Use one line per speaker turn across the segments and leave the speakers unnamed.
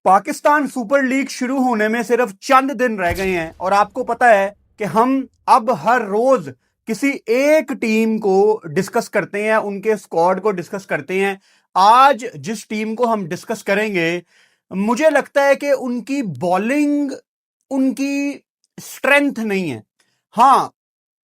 Pakistan super league शुरू होने में सिर्फ चंद दिन रह गए हैं और आपको पता है कि हम अब हर रोज किसी एक टीम को डिस्कस करते हैं, उनके स्क्वाड को डिस्कस करते हैं। आज जिस टीम को हम डिस्कस करेंगे, मुझे लगता है कि उनकी बॉलिंग उनकी स्ट्रेंथ नहीं है। हां,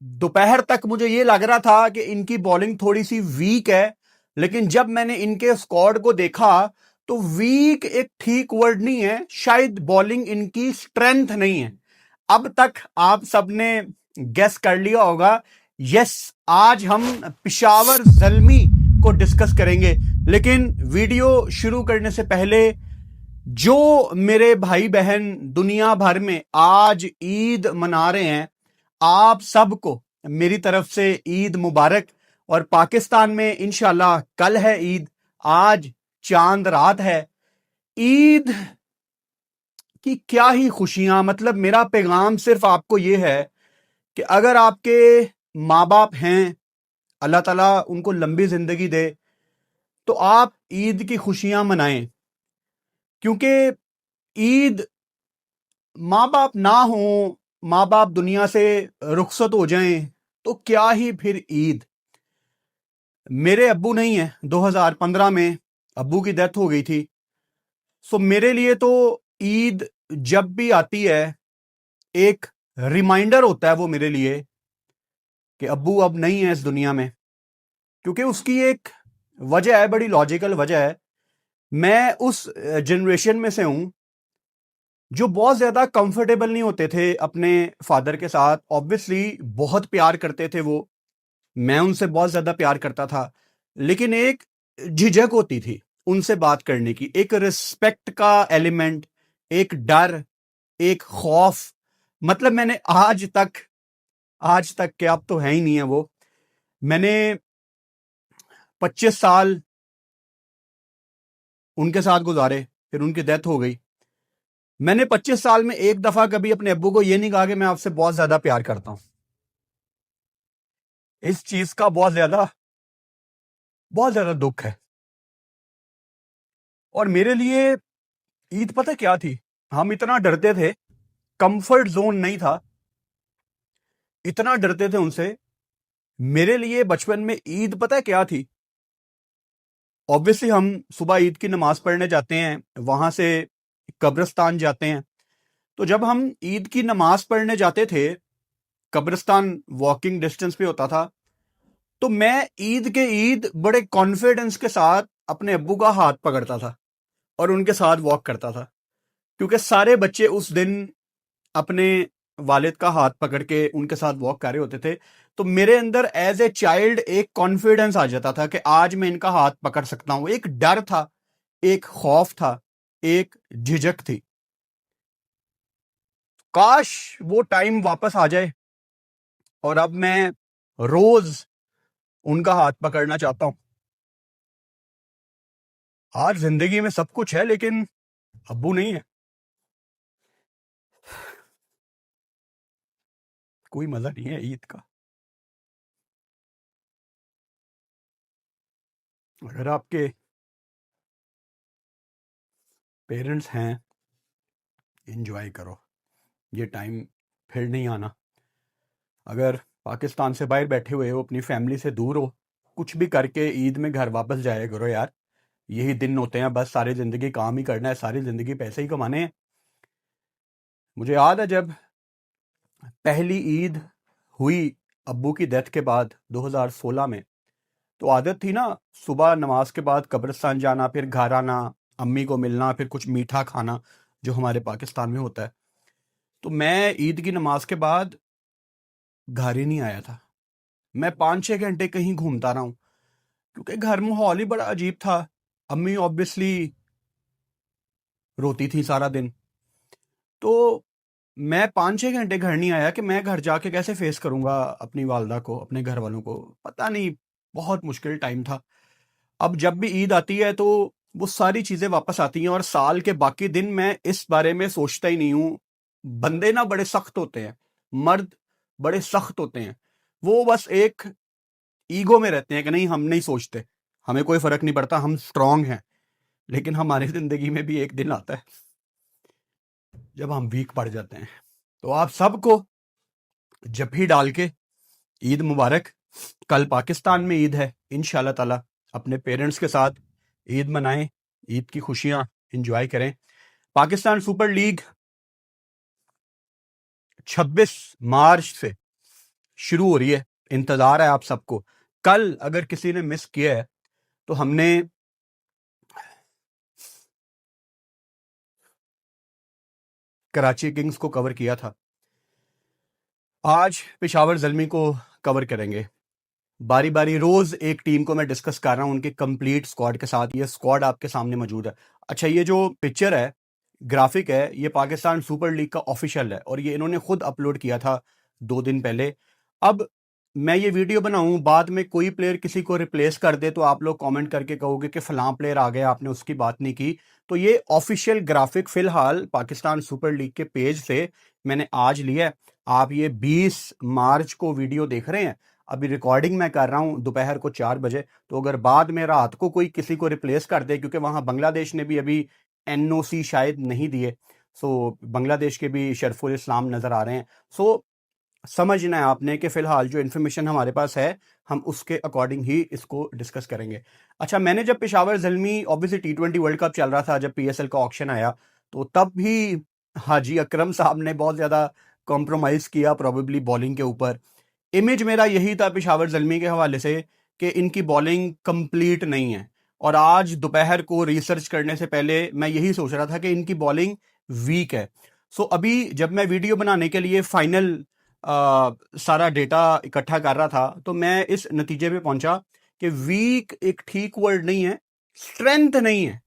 दोपहर तक मुझे यह लग रहा था कि इनकी बॉलिंग थोड़ी सी वीक है, लेकिन जब मैंने इनके स्क्वाड को देखा तो वीक एक ठीक वर्ड नहीं है, शायद बॉलिंग इनकी स्ट्रेंथ नहीं है। अब तक आप सबने गेस कर लिया होगा। यस, आज हम पिशावर ज़ल्मी को डिस्कस करेंगे, लेकिन वीडियो शुरू करने से पहले जो मेरे भाई बहन दुनिया भर में आज ईद मना रहे हैं, आप सबको मेरी तरफ से ईद मुबारक। और पाकिस्तान में इंशाल्लाह कल है ईद, आज चांद रात है। ईद की क्या ही खुशियां, मतलब मेरा पैगाम सिर्फ आपको यह है कि अगर आपके माँ बाप हैं, अल्लाह ताला उनको लंबी जिंदगी दे, तो आप ईद की खुशियां मनाएं। क्योंकि ईद, माँ बाप ना हो, माँ बाप दुनिया से रुखसत हो जाएं, तो क्या ही फिर ईद। मेरे अब्बू नहीं है, 2015 में अब्बू की डेथ हो गई थी। सो मेरे लिए तो ईद जब भी आती है एक रिमाइंडर होता है वो मेरे लिए कि अब्बू अब नहीं है इस दुनिया में। क्योंकि उसकी एक वजह है, बड़ी लॉजिकल वजह है। मैं उस जनरेशन में से हूं जो बहुत ज्यादा कंफर्टेबल नहीं होते थे अपने फादर के साथ। ऑब्वियसली बहुत प्यार करते थे वो, मैं उनसे बहुत ज्यादा प्यार करता था, लेकिन एक झिझक होती थी उनसे बात करने की, एक रिस्पेक्ट का एलिमेंट, एक डर, एक खौफ। मतलब मैंने आज तक के, अब तो है ही नहीं है वो, मैंने 25 साल उनके साथ गुजारे, फिर उनकी डेथ हो गई। मैंने 25 साल में एक दफा कभी अपने अब्बू को यह नहीं कहा कि मैं आपसे बहुत ज्यादा प्यार करता हूं। इस चीज का बहुत ज्यादा दुख है। और मेरे लिए ईद पता क्या थी, हम इतना डरते थे, कंफर्ट जोन नहीं था, इतना डरते थे उनसे। मेरे लिए बचपन में ईद पता है क्या थी। ऑब्वियसली हम सुबह ईद की नमाज पढ़ने जाते हैं, वहां से कब्रिस्तान जाते हैं। तो जब हम ईद की नमाज पढ़ने जाते थे, कब्रिस्तान वॉकिंग डिस्टेंस पे होता था, तो मैं ईद के ईद बड़े कॉन्फिडेंस के साथ अपने अब्बू का हाथ पकड़ता था और उनके साथ वॉक करता था। क्योंकि सारे बच्चे उस दिन अपने वालिद का हाथ पकड़ के उनके साथ वॉक कर रहे होते थे। तो मेरे अंदर एज ए चाइल्ड एक कॉन्फिडेंस आ जाता था कि आज मैं इनका हाथ पकड़ सकता हूं। एक डर था, एक खौफ था, एक झिझक थी। काश वो टाइम वापस आ जाए और अब मैं रोज उनका हाथ पकड़ना चाहता हूं। आज जिंदगी में सब कुछ है, लेकिन अब्बू नहीं है। कोई मजा नहीं है ईद का। अगर आपके पेरेंट्स हैं, एंजॉय करो, ये टाइम फिर नहीं आना। अगर पाकिस्तान से बाहर बैठे हुए हो, अपनी फैमिली से दूर हो, कुछ भी करके ईद में घर वापस जाया करो यार। यही दिन होते हैं, बस सारी जिंदगी काम ही करना है, सारी जिंदगी पैसे ही कमाने हैं। मुझे याद है जब पहली ईद हुई अब्बू की डेथ के बाद 2016 में, तो आदत थी ना सुबह नमाज के बाद कब्रिस्तान जाना, फिर घर आना, अम्मी को मिलना, फिर कुछ मीठा खाना जो हमारे पाकिस्तान में होता है। तो मैं ईद की नमाज के बाद घर ही नहीं आया था। मैं 5-6 घंटे कहीं घूमता रहा हूं, क्योंकि घर माहौल ही बड़ा अजीब था। अम्मी ऑब्वियसली रोती थी सारा दिन। तो मैं 5-6 घंटे घर नहीं आया कि मैं घर जाके कैसे फेस करूंगा अपनी वालदा को, अपने घर वालों को। पता नहीं, बहुत मुश्किल टाइम था। अब जब भी ईद आती है तो वो सारी चीजें वापस आती हैं, और साल के बाकी दिन मैं इस बारे में सोचता ही नहीं हूं। बंदे ना बड़े सख्त होते हैं, मर्द बड़े सख्त होते हैं। वो बस एक ईगो में रहते हैं कि नहीं, हम नहीं सोचते, हमें कोई फर्क नहीं पड़ता, हम स्ट्रांग हैं। लेकिन हमारी जिंदगी में भी एक दिन आता है जब हम वीक पड़ जाते हैं। तो आप सबको जफ्फी डाल के ईद मुबारक। कल पाकिस्तान में ईद है, इंशाल्लाह ताला अपने पेरेंट्स के साथ ईद मनाएं, ईद की खुशियां एंजॉय करें। पाकिस्तान सुपर लीग 26 मार्च से शुरू हो रही है, इंतजार है आप सबको। कल अगर किसी ने मिस किया है तो हमने कराची किंग्स को कवर किया था, आज पेशावर ज़ल्मी को कवर करेंगे। बारी बारी रोज एक टीम को मैं डिस्कस कर रहा हूं उनके कंप्लीट स्क्वाड के साथ। ये स्क्वाड आपके सामने मौजूद है। अच्छा, ये जो पिक्चर है, ग्राफिक है, ये पाकिस्तान सुपर लीग का ऑफिशियल है और ये इन्होंने खुद अपलोड किया था 2 दिन पहले। अब मैं ये वीडियो बनाऊं, बाद में कोई प्लेयर किसी को रिप्लेस कर दे तो आप लोग कमेंट करके कहोगे कि फलां प्लेयर आ गया, आपने उसकी बात नहीं की। तो ये ऑफिशियल ग्राफिक फिलहाल पाकिस्तान सुपर लीग के पेज से मैंने आज लिया है। आप ये 20 मार्च को वीडियो देख रहे हैं, अभी रिकॉर्डिंग मैं कर रहा हूं दोपहर को 4 बजे। तो अगर बाद में रात को कोई किसी को रिप्लेस कर दे, क्योंकि वहां बांग्लादेश ने भी अभी एनओसी शायद नहीं दिए, सो बांग्लादेश के भी शरफुल इस्लाम नजर आ रहे हैं। सो समझना है आपने कि फिलहाल जो इन्फॉर्मेशन हमारे पास है, हम उसके अकॉर्डिंग ही इसको डिस्कस करेंगे। अच्छा, मैंने जब Peshawar Zalmi, obviously T20 world cup चल रहा था, जब PSL का ऑक्शन आया, तो तब भी हाजी अकरम साहब ने बहुत ज़्यादा कॉम्प्रोमाइज किया प्रोबेबली बॉलिंग के ऊपर। इमेज मेरा यही था पेशावर ज़ल्मी के हवाले से कि इनकी बॉलिंग कंप्लीट नहीं है, और आज दोपहर को रिसर्च करने से पहले मैं यही सोच रहा था कि इनकी बॉलिंग वीक है। सो अभी जब मैं वीडियो बनाने के लिए फाइनल सारा डेटा इकट्ठा कर रहा था, तो मैं इस नतीजे पे पहुंचा कि वीक एक ठीक वर्ड नहीं है, स्ट्रेंथ नहीं है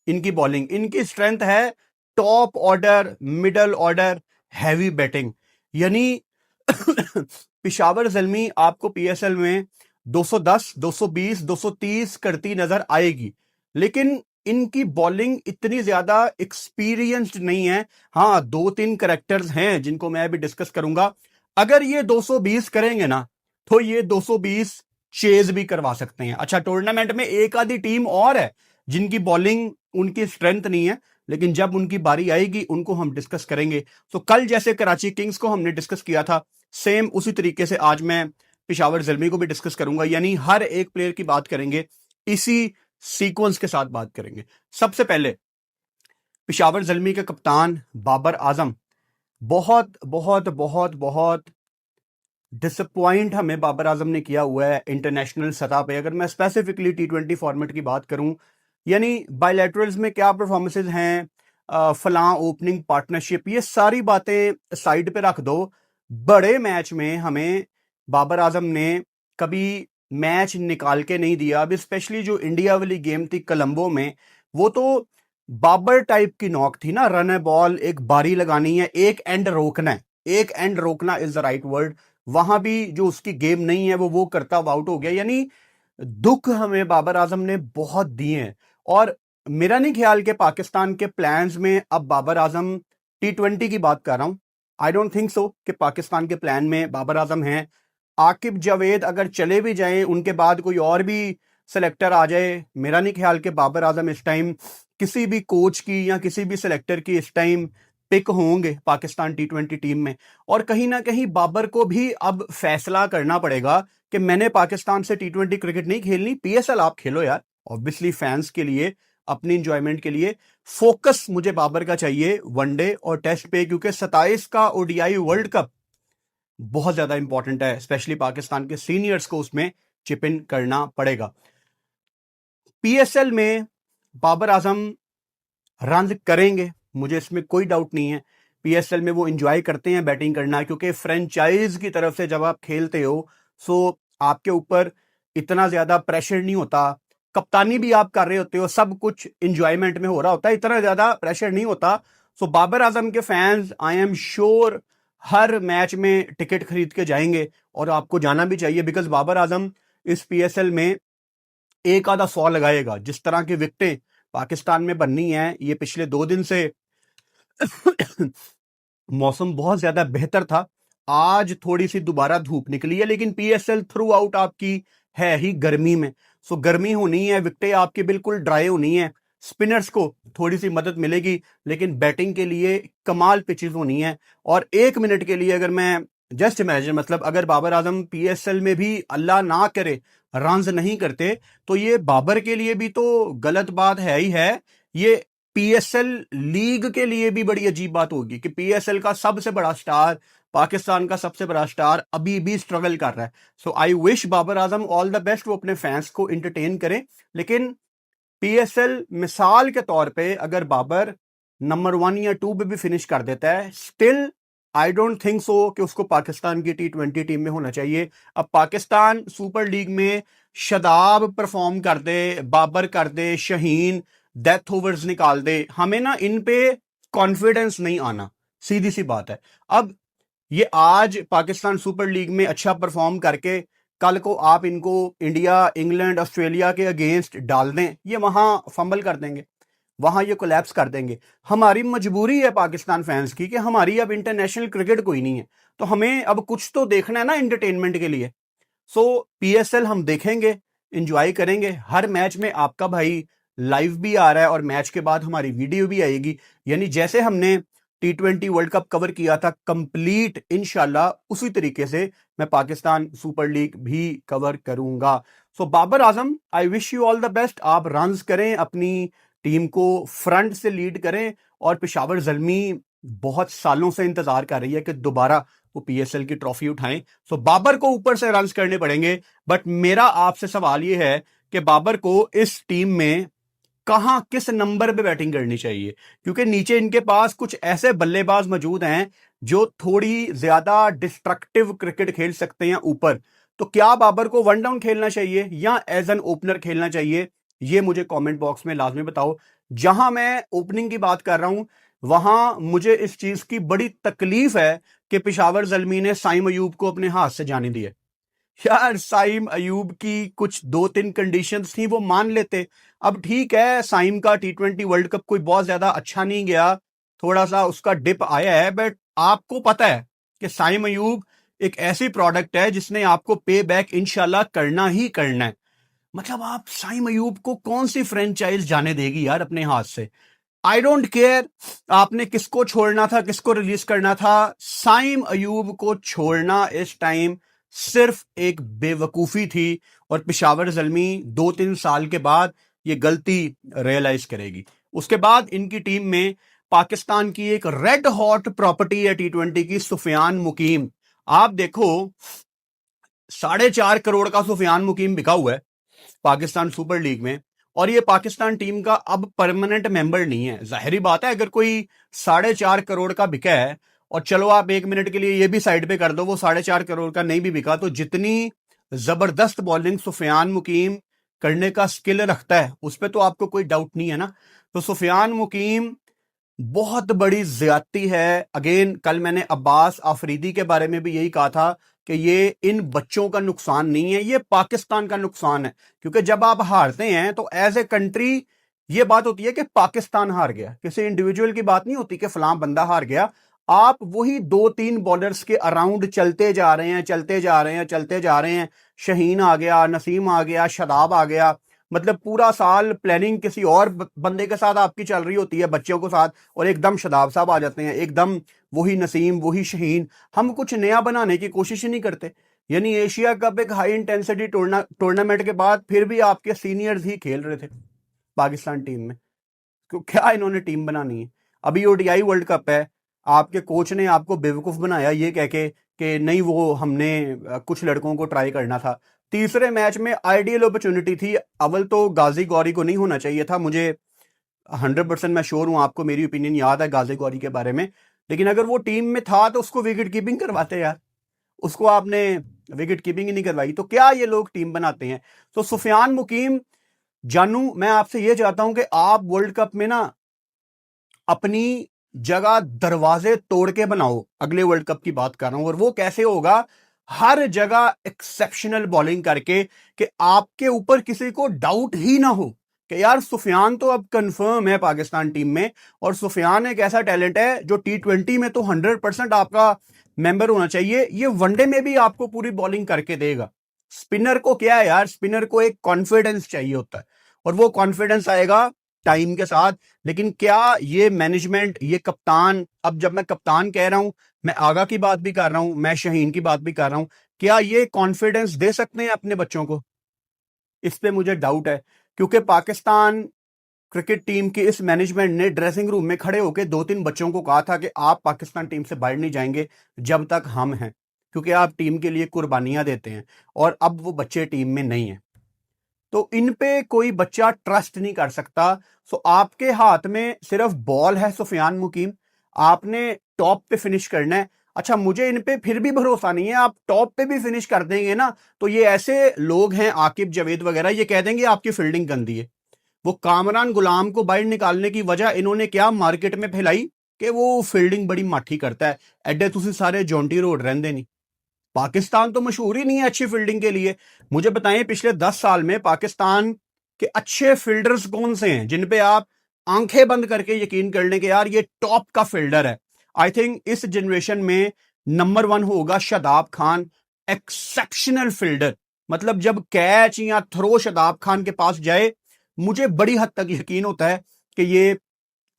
इनकी बॉलिंग। इनकी स्ट्रेंथ है top order, middle order, heavy batting. यानी पेशावर ज़ल्मी आपको PSL में 210, 220, 230 करती नजर आएगी, लेकिन इनकी बॉलिंग इतनी ज्यादा एक्सपीरियंस्ड नहीं है। हाँ, 2-3 करेक्टर्स हैं जिनको मैं भी डिस्कस करूंगा। अगर ये 220 करेंगे ना, तो ये 220 चेज भी करवा सकते हैं। अच्छा, टूर्नामेंट में एक आधी टीम और है जिनकी बॉलिंग उनकी स्ट्रेंथ नहीं है, लेकिन जब उनकी बारी आएगी उनको हम डिस्कस करेंगे। तो कल जैसे कराची किंग्स को हमने डिस्कस किया था, सेम उसी तरीके से आज मैं पेशावर ज़ल्मी को भी डिस्कस करूंगा। यानी हर एक प्लेयर की बात करेंगे, इसी सीक्वेंस के साथ बात करेंगे। सबसे पहले पेशावर ज़ल्मी के कप्तान बाबर आजम, बहुत बहुत बहुत बहुत डिसअपॉइंट हमें बाबर आजम ने किया हुआ है इंटरनेशनल सतह पे। अगर मैं स्पेसिफिकली T20 फॉर्मेट की बात करूं, यानी बायलैटरल्स में क्या परफॉर्मेंसेज हैं, फलां ओपनिंग पार्टनरशिप, ये सारी बातें साइड पे रख दो। बड़े मैच में हमें बाबर आजम ने कभी मैच निकाल के नहीं दिया। अब स्पेशली जो इंडिया वाली गेम थी कोलंबो में, वो तो बाबर टाइप की नॉक थी ना, रन है बॉल, एक बारी लगानी है, एक एंड रोकना है, एक एंड रोकना इज द राइट वर्ड। वहां भी जो उसकी गेम नहीं है वो करता आउट हो गया। यानी दुख हमें बाबर आजम ने बहुत दिए हैं, और मेरा नहीं ख्याल कि पाकिस्तान के प्लान्स में अब बाबर आजम, T20 की बात कर रहा हूं, आई डोंट थिंक सो कि पाकिस्तान के प्लान में बाबर आजम हैं। आकिब जावेद अगर चले भी जाएं, उनके बाद कोई और भी सेलेक्टर आ जाए, मेरा नहीं ख्याल कि बाबर आजम इस टाइम किसी भी कोच की या किसी भी सेलेक्टर की इस टाइम पिक होंगे पाकिस्तान T20 टीम में। और कहीं ना कहीं बाबर को भी अब फैसला करना पड़ेगा कि मैंने पाकिस्तान से T20 क्रिकेट नहीं खेलनी, PSL आप खेलो यार, ऑब्वियसली फैंस के लिए, अपनी इंजॉयमेंट के लिए। फोकस मुझे बाबर का चाहिए वनडे और टेस्ट पे, क्योंकि 27 का ODI वर्ल्ड कप बहुत ज्यादा इंपॉर्टेंट है, स्पेशली पाकिस्तान के सीनियर्स को उसमें चिप इन करना पड़ेगा। PSL में बाबर आजम रन करेंगे, मुझे इसमें कोई डाउट नहीं है। PSL में वो एंजॉय करते हैं बैटिंग करना, क्योंकि फ्रेंचाइज की तरफ से जब आप खेलते हो, सो आपके ऊपर इतना ज्यादा प्रेशर नहीं होता। कप्तानी भी आप कर रहे होते हो, सब कुछ एंजॉयमेंट में हो रहा होता है, इतना ज्यादा प्रेशर नहीं होता। सो बाबर आजम के fans I am sure her match में टिकट खरीद के जाएंगे, और आपको जाना भी चाहिए, बिकॉज बाबर आजम इस PSL में एक आधा 100 लगाएगा। जिस तरह की विकेटें पाकिस्तान में बननी है, ये पिछले 2 दिन से मौसम बहुत ज्यादा बेहतर था, आज थोड़ी सी दोबारा धूप निकली है, लेकिन PSL थ्रू आउट आपकी है ही गर्मी में। सो गर्मी होनी है, विकेटें आपकी बिल्कुल ड्राई होनी है, स्पिनर्स को थोड़ी सी मदद मिलेगी, लेकिन बैटिंग के लिए कमाल पिचेस होनी है। और 1 मिनट के लिए अगर मैं जस्ट इमेजिन, मतलब अगर बाबर आजम पीएसएल में भी अल्लाह ना करे रन्स नहीं करते, तो ये बाबर के लिए भी तो गलत बात है ही है, ये पीएसएल लीग के लिए भी बड़ी अजीब बात होगी कि पीएसएल का सबसे बड़ा स्टार, पाकिस्तान का सबसे बड़ा स्टार अभी भी स्ट्रगल कर रहा है। So I wish Babar Azam all the best, वो अपने फैंस को इंटरटेन करें। लेकिन पीएसएल मिसाल के तौर पे अगर बाबर नंबर 1 या 2 पे भी फिनिश कर देता है, स्टिल आई डोंट थिंक सो कि उसको पाकिस्तान की T20 टीम में होना चाहिए। अब पाकिस्तान सुपर लीग में शदाब परफॉर्म कर दे, बाबर कर दे, शहीन डेथ ओवर्स निकाल दे, हमें ना इन पे कॉन्फिडेंस नहीं आना, सीधी सी बात है। अब ये आज पाकिस्तान सुपर लीग में अच्छा परफॉर्म करके कल को आप इनको इंडिया, इंग्लैंड, ऑस्ट्रेलिया के अगेंस्ट डाल दें, ये वहां फंबल कर देंगे, वहां ये कोलैप्स कर देंगे। हमारी मजबूरी है पाकिस्तान फैंस की कि हमारी अब इंटरनेशनल क्रिकेट कोई नहीं है, तो हमें अब कुछ तो देखना है ना एंटरटेनमेंट के लिए। सो पीएसएल हम देखेंगे, इंजॉय करेंगे। हर मैच में आपका भाई लाइव भी आ रहा है और मैच के बाद हमारी वीडियो भी आएगी, यानी जैसे हमने T20 वर्ल्ड कप कवर किया था कंप्लीट, इंशाल्लाह उसी तरीके से मैं पाकिस्तान सुपर लीग भी कवर करूंगा। So Babar Azam, I wish you all the best. आप रन्स करें, अपनी टीम को फ्रंट से लीड करें, और पेशावर ज़ल्मी बहुत सालों से इंतजार कर रही है कि दोबारा वो पीएसएल की ट्रॉफी उठाएं। सो बाबर को ऊपर से रन्स करने पड़ेंगे, बट मेरा आपसे सवाल ये है कि बाबर को इस टीम में कहां, किस नंबर पे बैटिंग करनी चाहिए, क्योंकि नीचे इनके पास कुछ ऐसे बल्लेबाज मौजूद हैं जो थोड़ी ज्यादा डिस्ट्रक्टिव क्रिकेट खेल सकते हैं ऊपर। तो क्या बाबर को वन डाउन खेलना चाहिए या एज एन ओपनर खेलना चाहिए, ये मुझे कमेंट बॉक्स में लाजमी बताओ। जहां मैं ओपनिंग की बात कर रहा हूं, वहां मुझे इस चीज की बड़ी तकलीफ है कि पेशावर ज़ल्मी ने साइम अयूब को अपने हाथ से जाने दिए। यार साइम अयूब की कुछ 2-3 कंडीशंस थी, वो मान लेते। अब ठीक है, साइम का T20 वर्ल्ड कप कोई बहुत ज्यादा अच्छा नहीं गया, थोड़ा सा उसका डिप आया है, बट आपको पता है कि साइम अयूब एक ऐसी प्रोडक्ट है जिसने आपको पे बैक इंशाल्लाह करना ही करना है। मतलब आप साइम अयूब को कौन सी फ्रेंचाइज जाने देगी यार अपने हाथ से। आई डोंट केयर आपने किसको छोड़ना था, किसको रिलीज करना था, साइम अयूब को छोड़ना इस टाइम सिर्फ एक बेवकूफी थी। और पेशावर ज़ल्मी 2-3 साल के बाद ये गलती रियलाइज करेगी। उसके बाद इनकी टीम में पाकिस्तान की एक रेड हॉट प्रॉपर्टी है T20 की, सुफियान मुकीम। आप देखो 4.5 करोड़ का सुफियान मुकीम बिका हुआ है पाकिस्तान सुपर लीग में, और ये पाकिस्तान टीम का अब परमानेंट मेंबर नहीं है। जाहिर बात है, अगर कोई 4.5 करोड़ का बिका है, और चलो आप 1 मिनट के लिए ये भी साइड पे कर दो, वो 4.5 करोड़ का नहीं भी बिका, तो जितनी जबरदस्त बॉलिंग सुफियान मुकीम करने का स्किल रखता है उस पर तो आपको कोई डाउट नहीं है ना। तो सुफियान मुकीम बहुत बड़ी ज्यादती है। अगेन कल मैंने अब्बास आफरीदी के बारे में भी यही कहा था कि ये इन बच्चों का नुकसान नहीं है, ये पाकिस्तान का नुकसान है। क्योंकि जब आप हारते हैं तो एज ए कंट्री ये बात होती है कि पाकिस्तान हार गया, किसी इंडिविजुअल की बात नहीं होती कि फलां बंदा हार गया। आप वही 2-3 बॉलर्स के अराउंड चलते जा रहे हैं, चलते जा रहे हैं, चलते जा रहे हैं। शहीन आ गया, नसीम आ गया, शदाब आ गया, मतलब पूरा साल प्लानिंग किसी और बंदे के साथ आपकी चल रही होती है, बच्चों के साथ, और एकदम शदाब साहब आ जाते हैं, एकदम वही नसीम, वही शहीन। हम कुछ नया बनाने की कोशिश ही नहीं करते। यानी एशिया कप एक हाई इंटेंसिटी टूर्नामेंट के बाद फिर भी आपके सीनियर्स ही खेल रहे थे पाकिस्तान टीम में। तो क्या इन्होंने टीम बनानी है? अभी ओडीआई वर्ल्ड कप है, आपके कोच ने आपको बेवकूफ बनाया ये कह के कि नहीं वो हमने कुछ लड़कों को ट्राई करना था। तीसरे मैच में आइडियल अपॉर्चुनिटी थी, अव्वल तो गाजी गौरी को नहीं होना चाहिए था। मुझे 100% मैं श्योर हूं, आपको मेरी ओपिनियन याद है गाजी गौरी के बारे में, लेकिन अगर वो टीम में था तो उसको विकेट कीपिंग करवाते यार, उसको आपने विकेट कीपिंग ही नहीं करवाई। तो क्या ये लोग टीम बनाते हैं? तो सुफियान मुकीम जानू, मैं आपसे ये चाहता हूं कि आप वर्ल्ड कप में ना अपनी जगह दरवाजे तोड़ के बनाओ। अगले वर्ल्ड कप की बात कर रहा हूं, और वो कैसे होगा? हर जगह एक्सेप्शनल बॉलिंग करके कि आपके ऊपर किसी को डाउट ही ना हो कि यार सुफियान तो अब कंफर्म है पाकिस्तान टीम में, और सुफियान एक ऐसा टैलेंट है जो T20 में तो 100% आपका मेंबर होना चाहिए, ये वनडे में भी आपको पूरी बॉलिंग करके देगा। स्पिनर को क्या है यार, स्पिनर को एक कॉन्फिडेंस चाहिए होता है, और वो कॉन्फिडेंस आएगा टाइम के साथ। लेकिन क्या ये मैनेजमेंट, ये कप्तान, अब जब मैं कप्तान कह रहा हूं, मैं आगा की बात भी कर रहा हूं, मैं शाहीन की बात भी कर रहा हूं, क्या ये कॉन्फिडेंस दे सकते हैं अपने बच्चों को? इस पे मुझे डाउट है, क्योंकि पाकिस्तान क्रिकेट टीम के इस मैनेजमेंट ने ड्रेसिंग रूम में खड़े होकर 2-3 बच्चों को कहा था कि आप पाकिस्तान टीम से बाहर नहीं जाएंगे जब तक हम हैं, क्योंकि आप टीम के लिए कुर्बानियां देते हैं। और अब वो बच्चे टीम में नहीं है, तो इन पे कोई बच्चा ट्रस्ट नहीं कर सकता। सो आपके हाथ में सिर्फ बॉल है सुफियान मुकीम, आपने टॉप पे फिनिश करना है। अच्छा, मुझे इन पे फिर भी भरोसा नहीं है, आप टॉप पे भी फिनिश कर देंगे ना, तो ये ऐसे लोग हैं आकिब जावेद वगैरह, ये कह देंगे आपकी फील्डिंग गंदी है। वो कामरान गुलाम को बाहर निकालने की वजह इन्होंने क्या मार्केट में फैलाई कि वो फील्डिंग बड़ी माठी करता है, एडे तुसी सारे जॉन्टी रोड रहंदे नहीं। पाकिस्तान तो मशहूर ही नहीं है अच्छी फील्डिंग के लिए। मुझे बताएं पिछले 10 साल में पाकिस्तान के अच्छे फील्डर्स कौन से हैं जिन पे आप आंखें बंद करके यकीन कर लें कि यार ये टॉप का फील्डर है? आई थिंक इस जनरेशन में नंबर 1 होगा शादाब खान, एक्सेप्शनल फील्डर। मतलब जब कैच या थ्रो शादाब खान के पास जाए, मुझे बड़ी हद तक यकीन होता है कि ये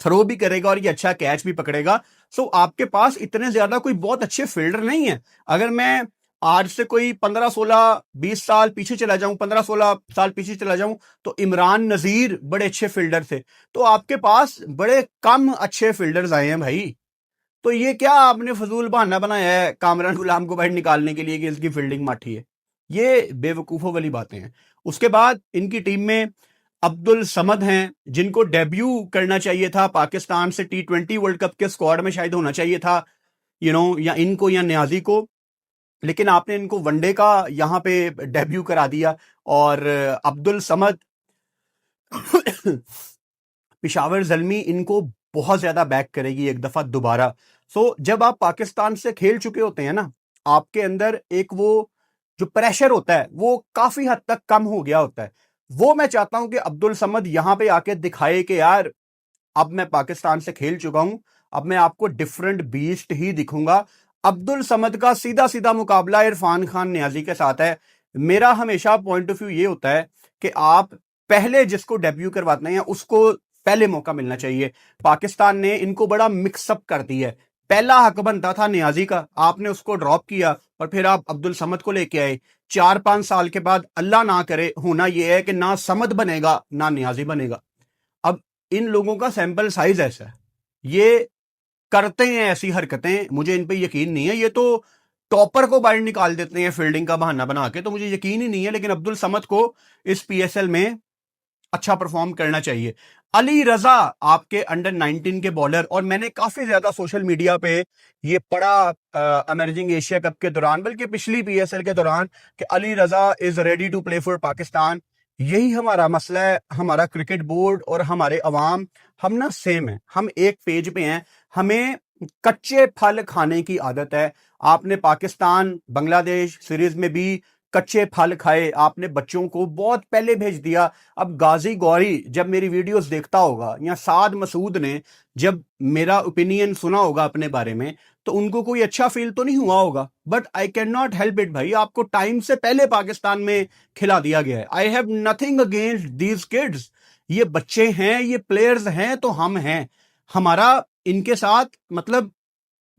थ्रो भी करेगा और ये अच्छा कैच भी पकड़ेगा। सो आपके पास इतने ज्यादा कोई बहुत अच्छे फील्डर नहीं है। अगर मैं आज से कोई 15-16-20 साल पीछे चला जाऊं, 15-16 साल पीछे चला जाऊं, तो इमरान नजीर बड़े अच्छे फील्डर थे। तो आपके पास बड़े कम अच्छे फील्डर्स आए हैं भाई। तो ये क्या आपने फजूल बहाना बनाया है कामरान गुलाम को बाहर निकालने के लिए कि इसकी फील्डिंग माठी है? ये बेवकूफों वाली बातें हैं। उसके बाद इनकी टीम में अब्दुल समद हैं, जिनको डेब्यू करना चाहिए था पाकिस्तान से T20 वर्ल्ड कप के स्क्वाड में शायद होना चाहिए था, या इनको या न्याजी को, लेकिन आपने इनको वनडे का यहां पे डेब्यू करा दिया। और अब्दुल समद पिशावर जल्मी इनको बहुत ज्यादा बैक करेगी एक दफा दोबारा। सो जब आप पाकिस्तान से खेल चुके होते हैं ना, आपके अंदर एक वो जो प्रेशर होता है वो काफी हद तक कम हो गया होता है। वो मैं चाहता हूं कि अब्दुल समद यहां पे आके दिखाए कि यार अब मैं पाकिस्तान से खेल चुका हूं, अब मैं आपको डिफरेंट बीस्ट ही दिखूंगा। अब्दुल समद का सीधा सीधा मुकाबला इरफान खान न्याजी के साथ है। मेरा हमेशा पॉइंट ऑफ व्यू ये होता है कि आप पहले जिसको डेब्यू करवाते हैं उसको पहले मौका मिलना चाहिए। पाकिस्तान ने इनको बड़ा मिक्सअप कर दिया है। पहला हक बनता था न्याजी का, आपने उसको ड्रॉप किया और फिर आप अब्दुल समद को लेके आए। 4-5 साल के बाद अल्लाह ना करे होना यह है कि ना समद बनेगा ना न्याजी बनेगा। अब इन लोगों का सैंपल साइज ऐसा है, ये करते हैं ऐसी हरकतें, मुझे इन पे यकीन नहीं है। ये तो टॉपर को बाहर निकाल देते हैं फील्डिंग का बहाना बना के, तो मुझे यकीन ही नहीं है। लेकिन अब्दुल समद को इस पीएसएल में अच्छा परफॉर्म करना चाहिए। अली रजा आपके अंडर 19 के बॉलर, और मैंने काफी ज्यादा सोशल मीडिया पे ये पढ़ा अमेजिंग एशिया कप के दौरान, बल्कि पिछली पीएसएल के दौरान, कि Ali Raza is ready to play for Pakistan. यही हमारा मसला है, हमारा क्रिकेट बोर्ड और हमारे अवाम, हम ना सेम है, हम एक पेज पे हैं। हमें कच्चे फल खाने की आदत है। आपने पाकिस्तान बांग्लादेश सीरीज में भी कच्चे फल खाए, आपने बच्चों को बहुत पहले भेज दिया। अब गाजी गौरी जब मेरी वीडियोस देखता होगा, या साद मसूद ने जब मेरा ओपिनियन सुना होगा अपने बारे में, तो उनको कोई अच्छा फील तो नहीं हुआ होगा। But I can not help it भाई, आपको टाइम से पहले पाकिस्तान में खिला दिया गया है। I have nothing against these kids, ये बच्चे हैं, ये प्लेयर्स हैं, तो हम हैं, हमारा इनके साथ मतलब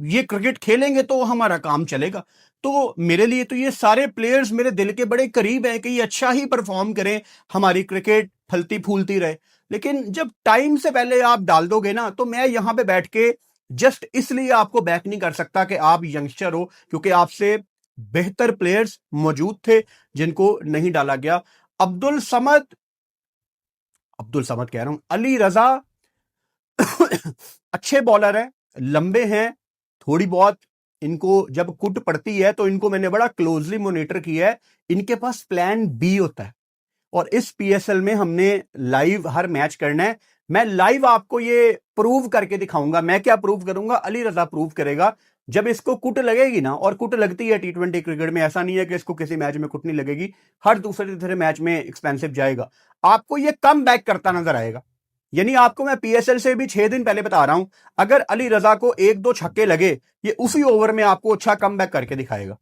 ये क्रिकेट खेलेंगे तो हमारा काम चलेगा। तो मेरे लिए तो ये सारे प्लेयर्स मेरे दिल के बड़े करीब हैं कि ये अच्छा ही परफॉर्म करें, हमारी क्रिकेट फलती फूलती रहे। लेकिन जब टाइम से पहले आप डाल दोगे ना, तो मैं यहां पे बैठ के जस्ट इसलिए आपको बैक नहीं कर सकता कि आप यंगस्टर हो, क्योंकि आपसे बेहतर प्लेयर्स मौजूद थे जिनको नहीं डाला गया। अब्दुल समद कह रहा हूं, अली रजा अच्छे बॉलर हैं, लंबे हैं, थोड़ी बहुत इनको जब कुट पड़ती है तो इनको मैंने बड़ा क्लोजली मॉनिटर किया है। इनके पास प्लान बी होता है, और इस पीएसएल में हमने लाइव हर मैच करना है। मैं लाइव आपको ये प्रूव करके दिखाऊंगा। मैं क्या प्रूव करूंगा, अली रजा प्रूव करेगा। जब इसको कुट लगेगी ना, और कुट लगती है T20 क्रिकेट में, ऐसा नहीं है कि इसको किसी मैच में कुट नहीं लगेगी, हर दूसरे तीसरे मैच में एक्सपेंसिव जाएगा, आपको ये कम बैक करता नजर आएगा। यानी आपको मैं पीएसएल से भी 6 दिन पहले बता रहा हूं, अगर अली रजा को 1-2 छक्के लगे, ये उसी ओवर में आपको अच्छा कम बैक करके दिखाएगा।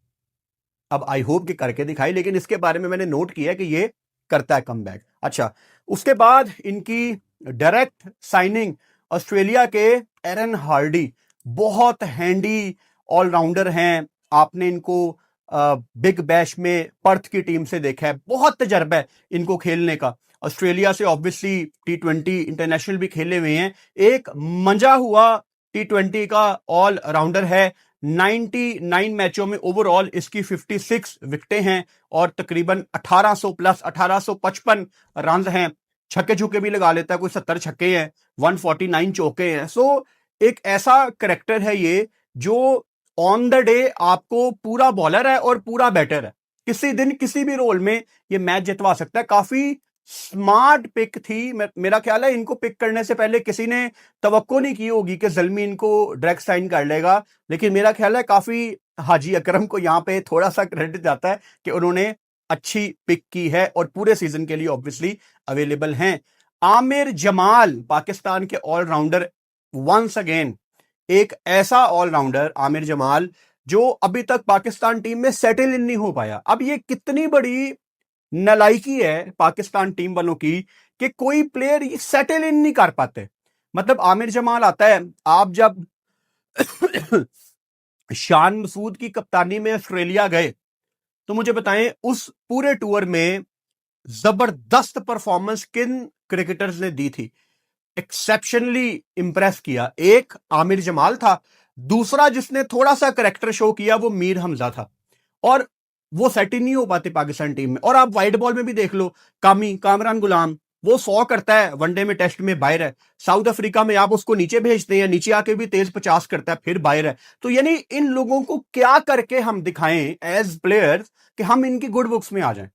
अब आई होप कि करके दिखाई, लेकिन इसके बारे में मैंने नोट किया कि ये करता है कम बैक। अच्छा, उसके बाद इनकी डायरेक्ट साइनिंग ऑस्ट्रेलिया के एरन हार्डी, बहुत हैंडी ऑलराउंडर हैं। आपने इनको बिग बैश में पर्थ की टीम से देखा है, बहुत तजर्बा है इनको खेलने का। ऑस्ट्रेलिया से ऑब्वियसली T20 इंटरनेशनल भी खेले हुए हैं। एक मंजा हुआ T20 का ऑल राउंडर है। 99 मैचों में ओवरऑल इसकी 56 विकेटें हैं और तकरीबन 1800 प्लस 1855 रन हैं। छक्के छुक्के भी लगा लेता है, कोई 70 छक्के हैं, 149 चौके हैं। सो एक ऐसा करेक्टर है ये जो ऑन द डे आपको पूरा बॉलर है और पूरा बैटर है। किसी दिन किसी भी रोल में ये मैच जितवा सकता है। काफी स्मार्ट पिक थी। मेरा ख्याल है इनको पिक करने से पहले किसी ने तवक्को नहीं की होगी कि ज़ल्मी इनको डायरेक्ट साइन कर लेगा, लेकिन मेरा ख्याल है काफी हाजी अकरम को यहां पे थोड़ा सा क्रेडिट जाता है कि उन्होंने अच्छी पिक की है और पूरे सीजन के लिए ऑब्वियसली अवेलेबल हैं। आमिर जमाल पाकिस्तान के ऑलराउंडर, वंस अगेन एक ऐसा ऑलराउंडर आमिर जमाल जो अभी तक पाकिस्तान टीम में सेटल इन नहीं हो पाया। अब ये कितनी बड़ी नलायकी है पाकिस्तान टीम वालों की कि कोई प्लेयर सेटल इन नहीं कर पाते। मतलब आमिर जमाल आता है, आप जब शान मसूद की कप्तानी में ऑस्ट्रेलिया गए तो मुझे बताएं उस पूरे टूर में जबरदस्त परफॉर्मेंस किन क्रिकेटर्स ने दी थी, एक्सेप्शनली इंप्रेस किया। एक आमिर जमाल था, दूसरा जिसने थोड़ा सा करेक्टर शो किया वो मीर हमजा था, और वो सेट ही नहीं हो पाते पाकिस्तान टीम में। और आप वाइट बॉल में भी देख लो, कामरान गुलाम वो 100 करता है वनडे में, टेस्ट में बाहर है। साउथ अफ्रीका में आप उसको नीचे भेजते हैं, नीचे आके भी तेज 50 करता है, फिर बाहर है। तो यानी इन लोगों को क्या करके हम दिखाएं एज प्लेयर्स कि हम इनकी गुड बुक्स में आ जाएं।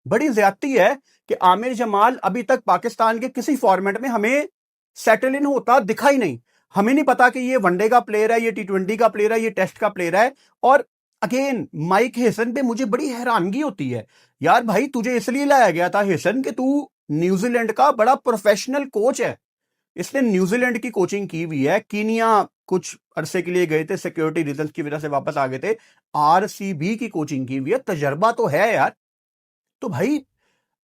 बड़ी ज्यादती है कि आमिर जमाल अभी तक पाकिस्तान के किसी फॉर्मेट में हमें सेटल इन होता दिखा ही नहीं। हमें नहीं पता कि ये वनडे का प्लेयर है, ये T20 का प्लेयर है, ये टेस्ट का प्लेयर है। और अगेन माइक हेसन पे मुझे बड़ी हैरानगी होती है। यार भाई, तुझे इसलिए लाया गया था हेसन कि तू न्यूजीलैंड का बड़ा प्रोफेशनल कोच है। इसने न्यूजीलैंड की कोचिंग की हुई है, कीनिया कुछ अरसे के लिए गए थे, सिक्योरिटी रीजंस की वजह से वापस आ गए थे। RCB की कोचिंग की हुई है, तजर्बा तो है यार। तो भाई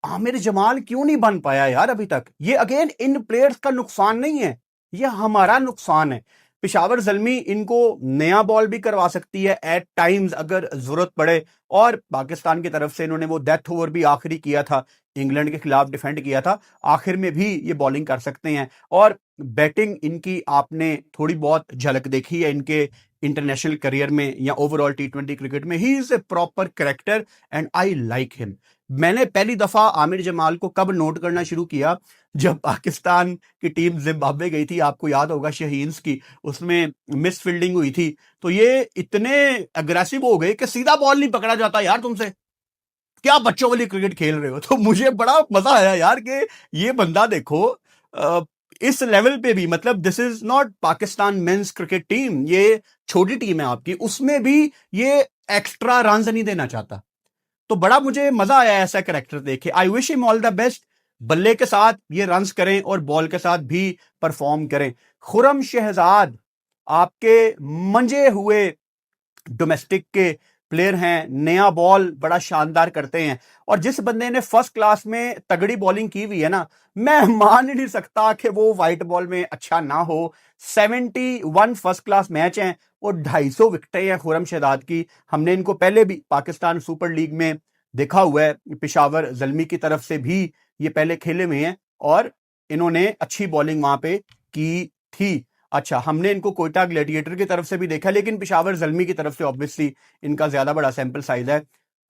आमिर जमाल क्यों नहीं बन पाया यार अभी तक? ये अगेन इन प्लेयर्स का नुकसान नहीं है, ये हमारा नुकसान है। पेशावर ज़ल्मी इनको नया बॉल भी करवा सकती है एट टाइम्स अगर जरूरत पड़े, और पाकिस्तान की तरफ से इन्होंने वो डेथ ओवर भी आखिरी किया था, इंग्लैंड के खिलाफ डिफेंड किया था, आखिर में भी ये बॉलिंग कर सकते हैं। और बैटिंग इनकी आपने थोड़ी बहुत झलक देखी है इनके इंटरनेशनल करियर में या ओवरऑल T20 क्रिकेट में। He is a proper character and I like him. मैंने पहली दफा आमिर जमाल को कब नोट करना शुरू किया, जब पाकिस्तान की टीम जिम्बाब्वे गई थी, आपको याद होगा शहीन्स की, उसमें मिस फील्डिंग हुई थी। तो ये इतने अग्रेसिव हो गए कि सीधा बॉल नहीं पकड़ा जाता यार तुमसे, क्या बच्चों वाली क्रिकेट खेल रहे हो। तो मुझे बड़ा मजा आया यार कि ये बंदा देखो इस लेवल पे भी, मतलब this is not Pakistan men's cricket team, ये छोटी टीम है आपकी, उसमें भी ये एक्स्ट्रा रन नहीं देना चाहता। तो बड़ा मुझे मजा आया ऐसा कैरेक्टर देखे। I wish him all the best. बल्ले के साथ ये रन्स करें और बॉल के साथ भी परफॉर्म करें। खुरम शहजाद आपके मंजे हुए डोमेस्टिक के प्लेयर हैं, नया बॉल बड़ा शानदार करते हैं। और जिस बंदे ने फर्स्ट क्लास में तगड़ी बॉलिंग की हुई है ना, मैं मान ही नहीं सकता कि वो व्हाइट बॉल में अच्छा ना हो। 71 फर्स्ट क्लास मैच हैं और 250 विकेटें हैं खुरम शहजाद की। हमने इनको पहले भी पाकिस्तान सुपर लीग में देखा हुआ है, पेशावर ज़ल्मी की तरफ से भी ये पहले खेले हुए हैं और इन्होंने अच्छी बॉलिंग वहां पे की थी। अच्छा, हमने इनको कोयटा ग्लैडिएटर की तरफ से भी देखा, लेकिन पेशावर ज़ल्मी की तरफ से ऑब्वियसली इनका ज्यादा बड़ा सैंपल साइज है।